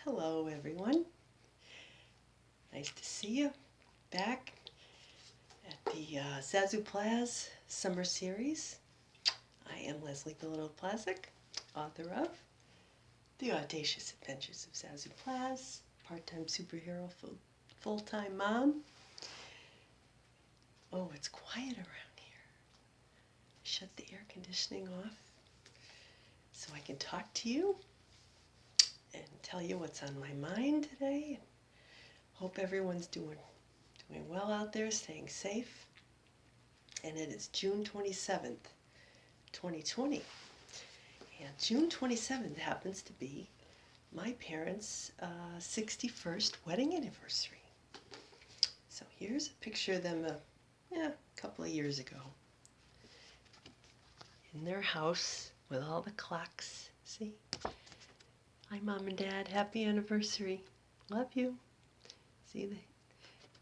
Hello everyone. Nice to see you back at the Zazoo Plazz Summer Series. I am Leslie Plazzic, author of The Audacious Adventures of Zazoo Plazz, part-time superhero, full-time mom. Oh, it's quiet around here. Shut the air conditioning off so I can talk to you and tell you what's on my mind today. Hope everyone's doing well out there, staying safe. And it is June 27th, 2020. And June 27th happens to be my parents' 61st wedding anniversary. So here's a picture of them a couple of years ago in their house with all the clocks. See? Hi, Mom and Dad. Happy anniversary. Love you. See,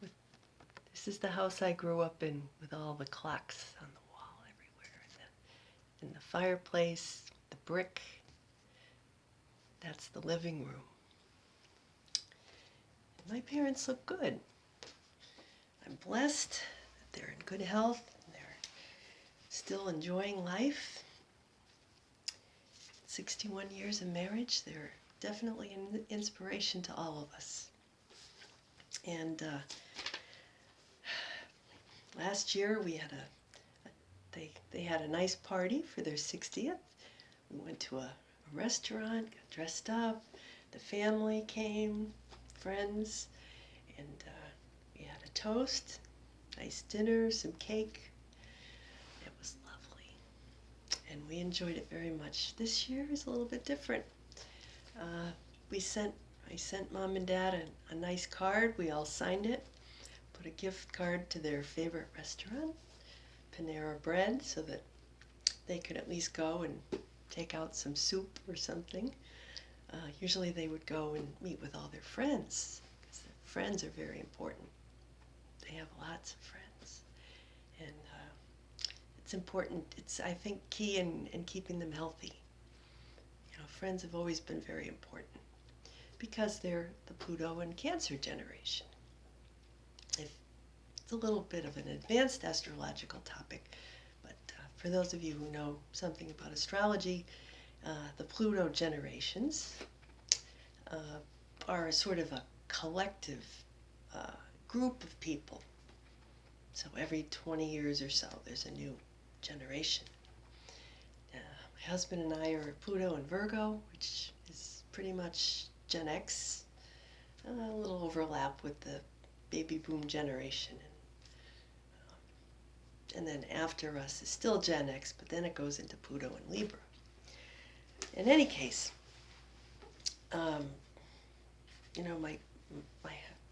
this is the house I grew up in with all the clocks on the wall everywhere. And the fireplace, the brick. That's the living room. And my parents look good. I'm blessed that they're in good health and they're still enjoying life. 61 years of marriage, they're definitely an inspiration to all of us. And last year we had they had a nice party for their 60th. We went to a restaurant, got dressed up, the family came, friends, and we had a toast, nice dinner, some cake. It was lovely, and we enjoyed it very much. This year is a little bit different. I sent Mom and Dad a nice card. We all signed it, put a gift card to their favorite restaurant, Panera Bread, so that they could at least go and take out some soup or something. Usually they would go and meet with all their friends, because their friends are very important. They have lots of friends. And it's important, it's, I think, key in keeping them healthy. You know, friends have always been very important because they're the Pluto and Cancer generation. It's a little bit of an advanced astrological topic, but for those of you who know something about astrology, the Pluto generations are sort of a collective group of people. So every 20 years or so, there's a new generation. My husband and I are Pluto and Virgo, which is pretty much Gen X, a little overlap with the baby boom generation. And then after us is still Gen X, but then it goes into Pluto and Libra. In any case, you know, my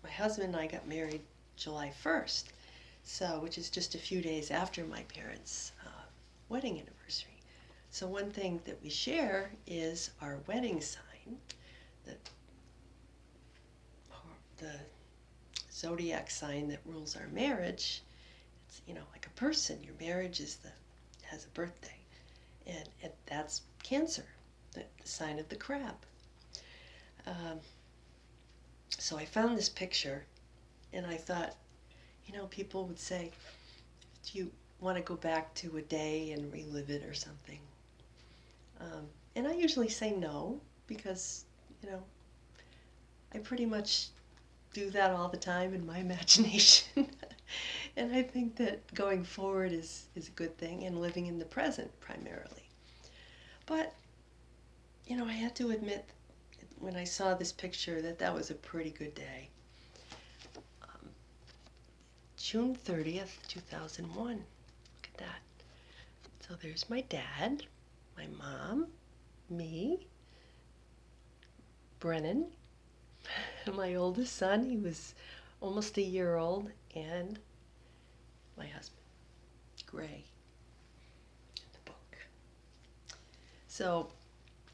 husband and I got married July 1st, which is just a few days after my parents' wedding anniversary. So one thing that we share is our wedding sign, the zodiac sign that rules our marriage. It's, you know, like a person. Your marriage has a birthday, and that's Cancer, the sign of the crab. So I found this picture, and I thought, you know, people would say, do you want to go back to a day and relive it or something? And I usually say no, because, you know, I pretty much do that all the time in my imagination. And I think that going forward is a good thing, and living in the present primarily. But, you know, I had to admit when I saw this picture that was a pretty good day. June 30th, 2001. Look at that. So there's my dad, my mom, me, Brennan, my oldest son. He was almost a year old, and my husband, Gray, in the book. So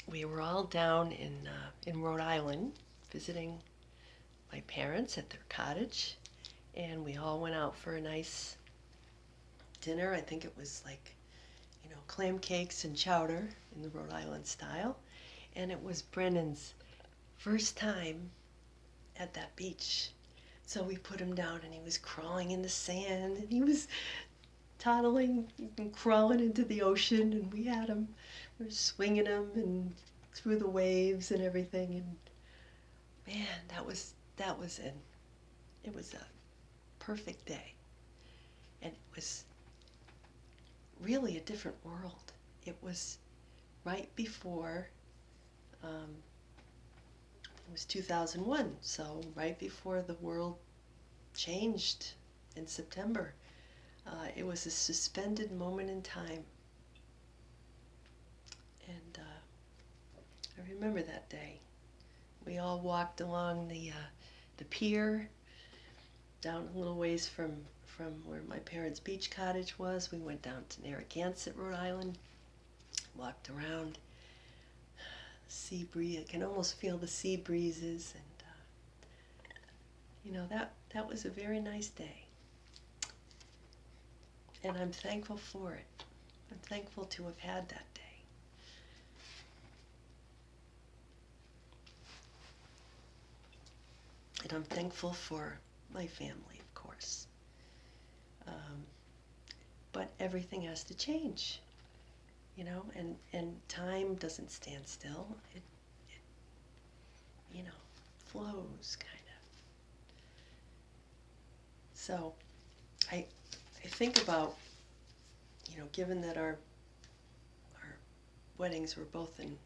we were all down in Rhode Island visiting my parents at their cottage, and we all went out for a nice dinner. I think it was like, you know, clam cakes and chowder in the Rhode Island style, and it was Brennan's first time at that beach. So we put him down and he was crawling in the sand and he was toddling and crawling into the ocean, and we had him, we were swinging him and through the waves and everything, and man, it was a perfect day, and it was really a different world. It was right before, it was 2001, so right before the world changed in September. It was a suspended moment in time, and I remember that day. We all walked along the pier, down a little ways from where my parents' beach cottage was. We went down to Narragansett, Rhode Island, walked around. Sea breeze, I can almost feel the sea breezes, and that was a very nice day. And I'm thankful for it. I'm thankful to have had that day. And I'm thankful for my family, of course. But everything has to change, and time doesn't stand still. It flows, kind of. So I think about, given that our weddings were both in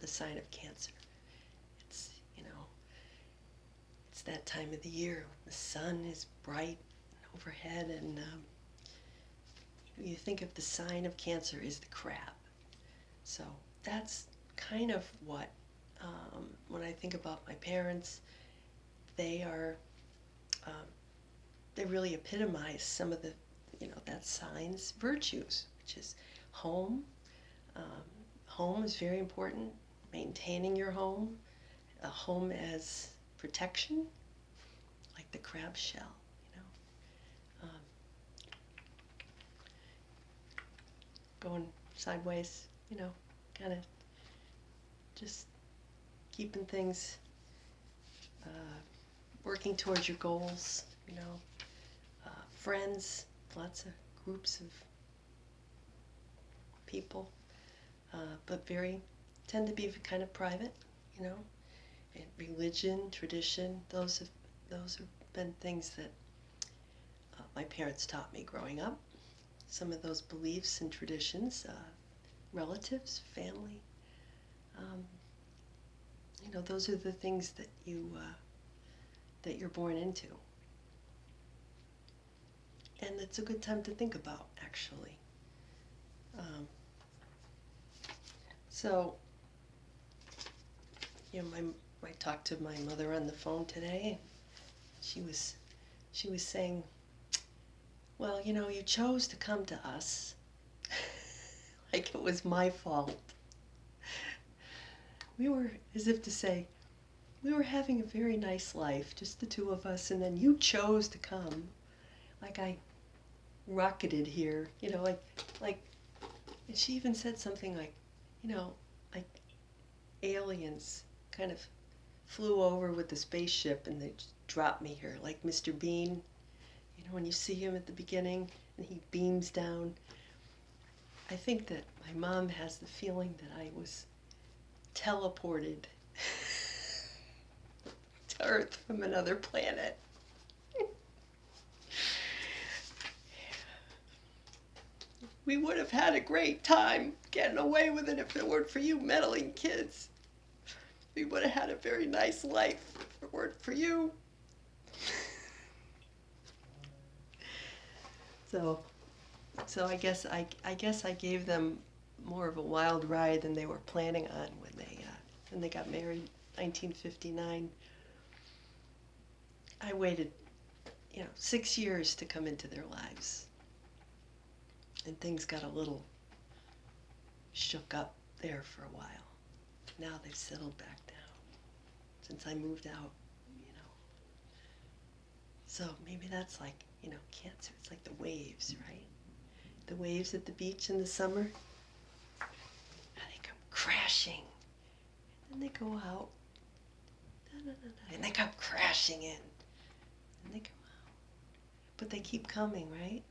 the sign of Cancer, it's it's that time of the year. The sun is bright overhead, and you think of the sign of Cancer is the crab. So that's kind of what, when I think about my parents, they are, they really epitomize some of the, that sign's virtues, which is home. Home is very important. Maintaining your home, a home as protection, like the crab shell, going sideways, kind of just keeping things, working towards your goals, friends, lots of groups of people, but tend to be kind of private, and religion, tradition, those have been things that my parents taught me growing up. Some of those beliefs and traditions, relatives, family, those are the things that you're born into. And it's a good time to think about, actually. So, I talked to my mother on the phone today. She was saying, well, you chose to come to us like it was my fault. We were, as if to say, we were having a very nice life, just the two of us, and then you chose to come. Like I rocketed here, like, and she even said something like, like aliens kind of flew over with the spaceship and they just dropped me here, like Mr. Bean, when you see him at the beginning and he beams down. I think that my mom has the feeling that I was teleported to Earth from another planet. We would have had a great time getting away with it if it weren't for you meddling kids. We would have had a very nice life if it weren't for you. So I guess I gave them more of a wild ride than they were planning on when they got married in 1959. I waited, 6 years to come into their lives. And things got a little shook up there for a while. Now they've settled back down since I moved out, So maybe that's like, Cancer. It's like the waves, right? The waves at the beach in the summer. And they come crashing. And then they go out. and they come crashing in. And they come out. But they keep coming, right?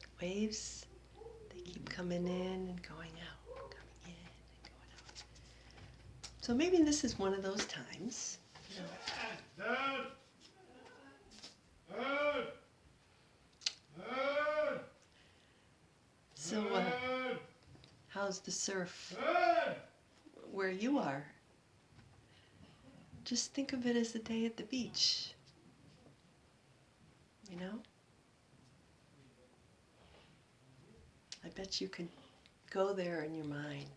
The waves, they keep coming in and going out, coming in and going out. So maybe this is one of those times. You know. So, how's the surf where you are? Just think of it as a day at the beach. You know? I bet you can go there in your mind.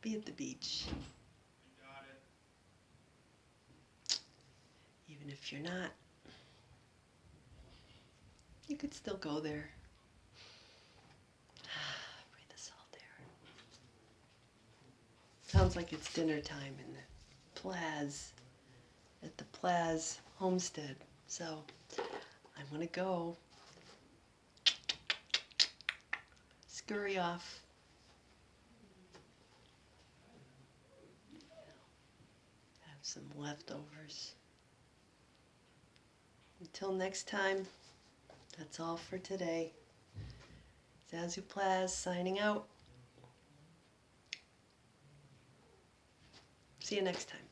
Be at the beach. Even if you're not, you could still go there. Breathe the salt air. Sounds like it's dinner time in the Plazz, at the Plazz homestead. So I'm gonna go scurry off. Have some leftovers. Until next time, that's all for today. Zazoo Plazz signing out. See you next time.